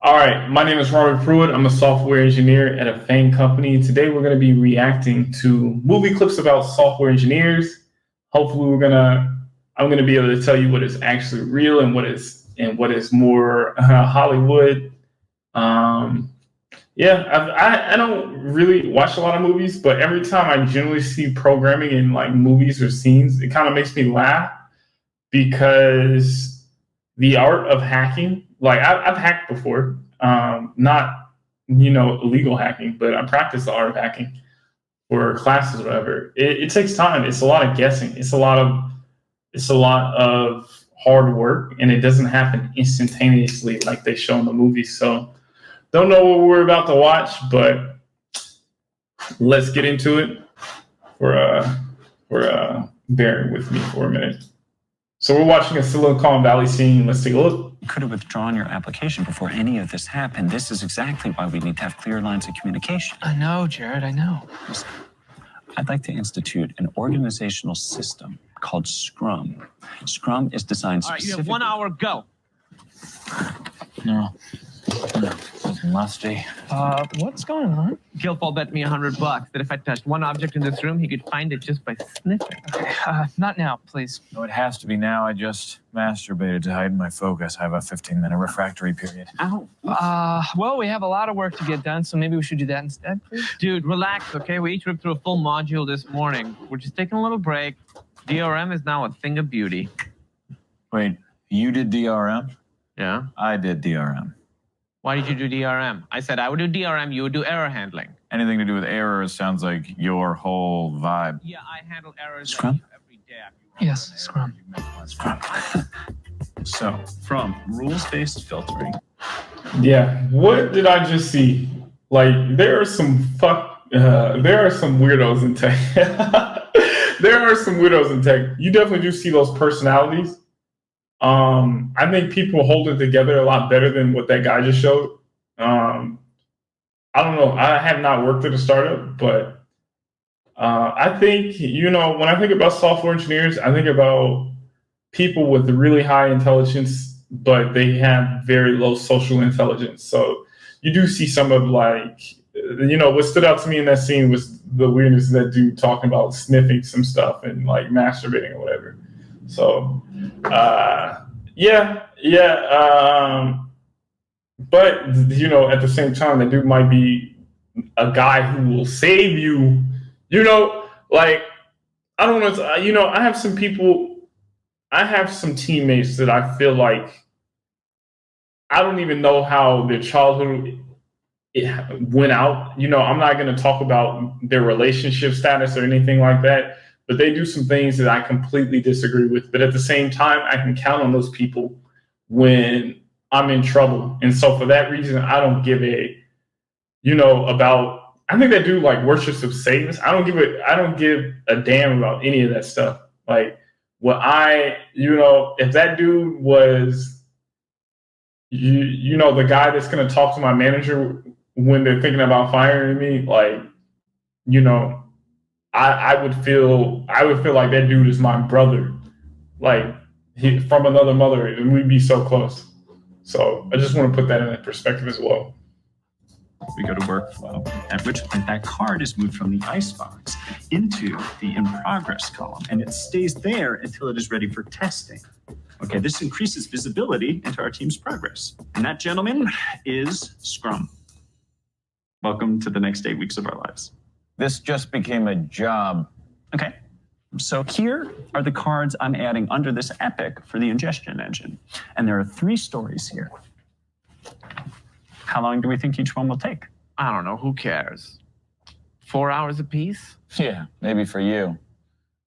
All right, my name is Robert Pruitt. I'm a software engineer at a FAANG company. Today we're going to be reacting to movie clips about software engineers. Hopefully I'm going to be able to tell you what is actually real and what is more Hollywood. I don't really watch a lot of movies, but every time I generally see programming in like movies or scenes, it kind of makes me laugh because the art of hacking, like I've hacked before, not illegal hacking, but I practice the art of hacking for classes or whatever. It takes time. It's a lot of guessing. It's a lot of hard work, and it doesn't happen instantaneously like they show in the movies. So don't know what we're about to watch, but let's get into it. For bearing with me for a minute. So we're watching a Silicon Valley scene. Let's take a look. You could have withdrawn your application before any of this happened. This is exactly why we need to have clear lines of communication. I know, Jared, I know. Listen, I'd like to institute an organizational system called Scrum. Scrum is designed specifically... All right, you have 1 hour, go. No. Musty. What's going on? Gilfall bet me $100 that if I touched one object in this room, he could find it just by sniffing. Okay, not now, please. No, it has to be now. I just masturbated to heighten my focus. I have a 15-minute refractory period. Ow. Well, we have a lot of work to get done, so maybe we should do that instead, please. Dude, relax, okay? We each ripped through a full module this morning. We're just taking a little break. DRM is now a thing of beauty. Wait, you did DRM? Yeah? I did DRM. Why did you do DRM? I said I would do DRM, you would do error handling. Anything to do with errors sounds like your whole vibe. Yeah, I handle errors Scrum? every day. Yes, Scrum. Scrum. So, from rules-based filtering. Yeah, what did I just see? Like, there are some weirdos in tech. There are some weirdos in tech. You definitely do see those personalities. I think people hold it together a lot better than what that guy just showed. I don't know. I have not worked at a startup, but I think, when I think about software engineers, I think about people with really high intelligence, but they have very low social intelligence. So you do see some of what stood out to me in that scene was the weirdness of that dude talking about sniffing some stuff and like masturbating or whatever. So, but at the same time, that dude might be a guy who will save you. I don't know. I have some people. I have some teammates that I feel like I don't even know how their childhood went out. I'm not going to talk about their relationship status or anything like that. But they do some things that I completely disagree with. But at the same time, I can count on those people when I'm in trouble. And so for that reason, I don't give I think that dude like worships of Satanists. I don't give a damn about any of that stuff. Like if that dude was, the guy that's going to talk to my manager when they're thinking about firing me, I would feel like that dude is my brother, like he from another mother, and we'd be so close. So I just want to put that in perspective as well. We go to workflow, at which point that card is moved from the icebox into the in progress column, and it stays there until it is ready for testing. Okay, this increases visibility into our team's progress. And that, gentlemen, is Scrum. Welcome to the next 8 weeks of our lives. This just became a job. Okay, so here are the cards I'm adding under this epic for the ingestion engine. And there are 3 stories here. How long do we think each one will take? I don't know, who cares? 4 hours apiece? Yeah, maybe for you.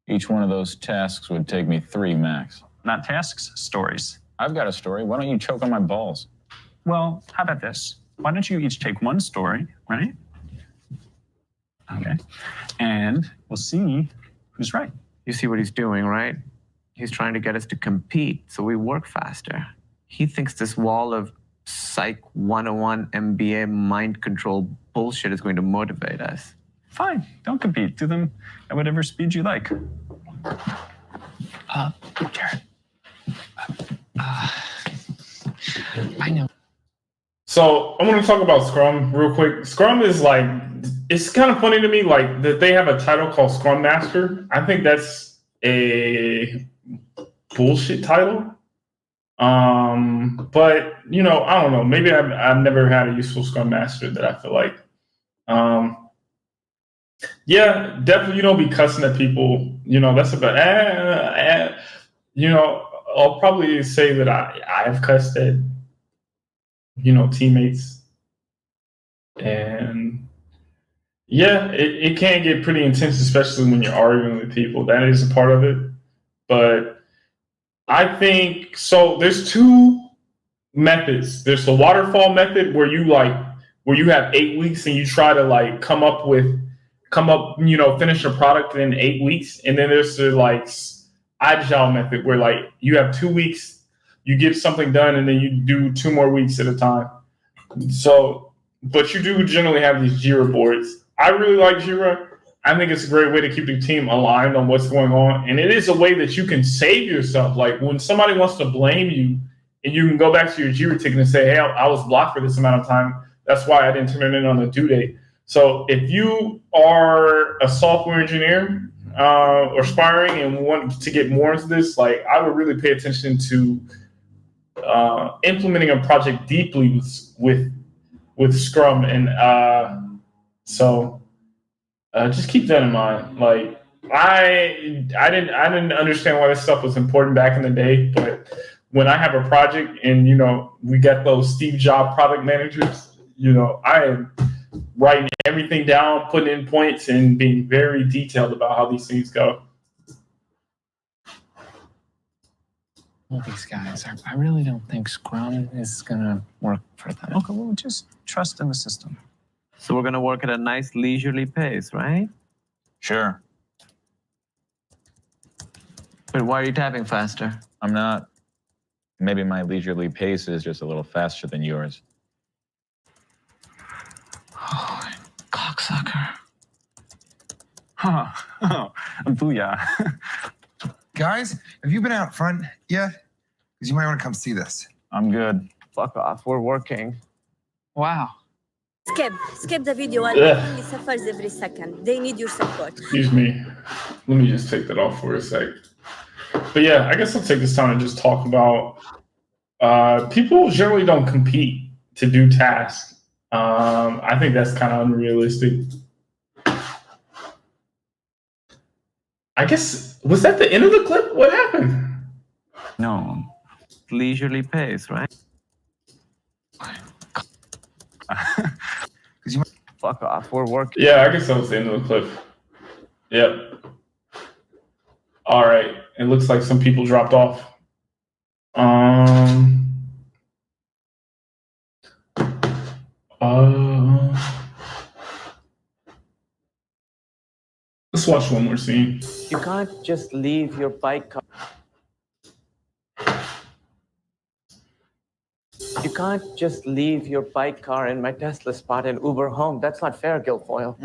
Each one of those tasks would take me 3 max. Not tasks, stories. I've got a story. Why don't you choke on my balls? Well, how about this? Why don't you each take 1 story, right? Okay, and we'll see who's right. You see what he's doing, right? He's trying to get us to compete so we work faster. He thinks this wall of Psych 101 MBA mind control bullshit is going to motivate us. Fine, don't compete. Do them at whatever speed you like. Jared. I know. So I want to talk about Scrum real quick. Scrum is like, it's kind of funny to me, like that they have a title called Scrum Master. I think that's a bullshit title. But you know, I don't know. Maybe I've never had a useful Scrum Master that I feel like. Yeah, definitely. You don't be cussing at people. You know, that's about. You know, I'll probably say that I've cussed at teammates, and yeah, it can get pretty intense, especially when you're arguing with people. That is a part of it, but I think so. There's two methods. There's the waterfall method where you have 8 weeks and you try to finish a product in 8 weeks. And then there's the agile method where you have 2 weeks, you get something done, and then you do 2 more weeks at a time. So, but you do generally have these Jira boards. I really like Jira. I think it's a great way to keep the team aligned on what's going on. And it is a way that you can save yourself. Like when somebody wants to blame you, and you can go back to your Jira ticket and say, hey, I was blocked for this amount of time. That's why I didn't turn it in on the due date. So if you are a software engineer or aspiring and want to get more into this, I would really pay attention to implementing a project deeply with Scrum. And just keep that in mind. I didn't understand why this stuff was important back in the day, but when I have a project and we got those Steve Jobs product managers, I am writing everything down, putting in points, and being very detailed about how these things go. All these guys, I really don't think Scrum is gonna work for them. Okay, well, just trust in the system. So we're gonna work at a nice leisurely pace, right? Sure. But why are you tapping faster? I'm not. Maybe my leisurely pace is just a little faster than yours. Oh, cocksucker. Oh, booyah. Guys, have you been out front yet? Because you might want to come see this. I'm good. Fuck off, we're working. Wow. Skip the video and only suffers every second. They need your support. Excuse me. Let me just take that off for a sec. But yeah, I guess I'll take this time to just talk about people generally don't compete to do tasks. I think that's kind of unrealistic. I guess, was that the end of the clip? What happened? No. Leisurely pace, right? Fuck off, we're working. Yeah, I guess that was the end of the clip. Yep. All right. It looks like some people dropped off. Let's watch one more scene. You can't just leave your bike car. You can't just leave your bike car in my Tesla spot and Uber home. That's not fair, Guilfoyle.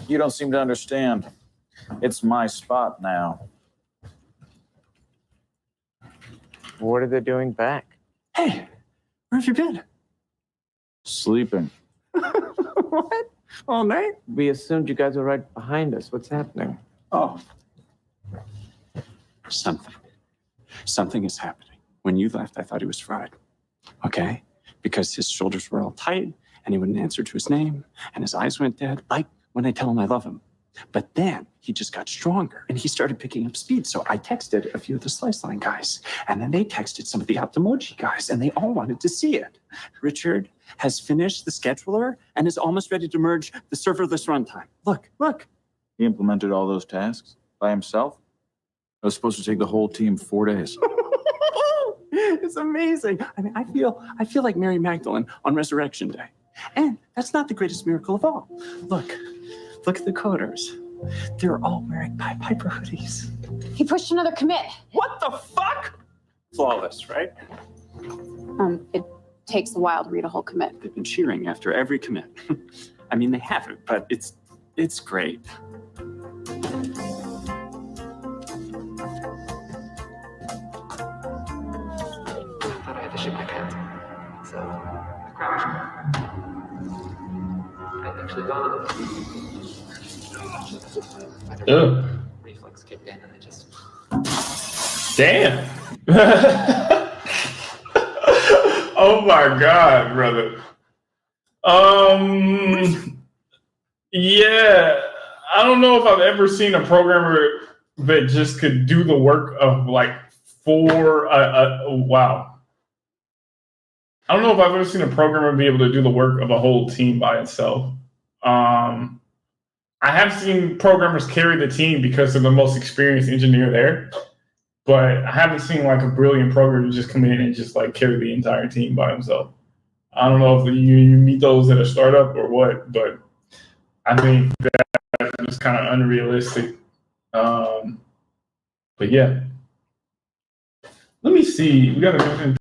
You don't seem to understand. It's my spot now. What are they doing back? Hey, where have you been? Sleeping. What? All night? We assumed you guys were right behind us. What's happening? Oh. Something is happening. When you left, I thought he was fried. Okay? Because his shoulders were all tight, and he wouldn't answer to his name, and his eyes went dead, like when I tell him I love him. But then he just got stronger, and he started picking up speed. So I texted a few of the Slice Line guys, and then they texted some of the Optimoji guys, and they all wanted to see it. Richard has finished the scheduler and is almost ready to merge the serverless runtime. Look. He implemented all those tasks by himself? It was supposed to take the whole team 4 days. It's amazing. I mean, I feel like Mary Magdalene on Resurrection Day. And that's not the greatest miracle of all. Look at the coders. They're all wearing Pied Piper hoodies. He pushed another commit. What the fuck? Flawless, right? It takes a while to read a whole commit. They've been cheering after every commit. I mean, they haven't, but it's great. I thought I had to ship my pants. So Ugh. Reflex kicked in and I just. Damn. Oh my God, brother. Yeah, I don't know if I've ever seen a programmer that just could do the work of like wow. I don't know if I've ever seen a programmer be able to do the work of a whole team by itself. I have seen programmers carry the team because they're the most experienced engineer there, but I haven't seen like a brilliant programmer just come in and just like carry the entire team by himself. I don't know if you meet those at a startup or what, but I think that was kind of unrealistic. But yeah, let me see. We got to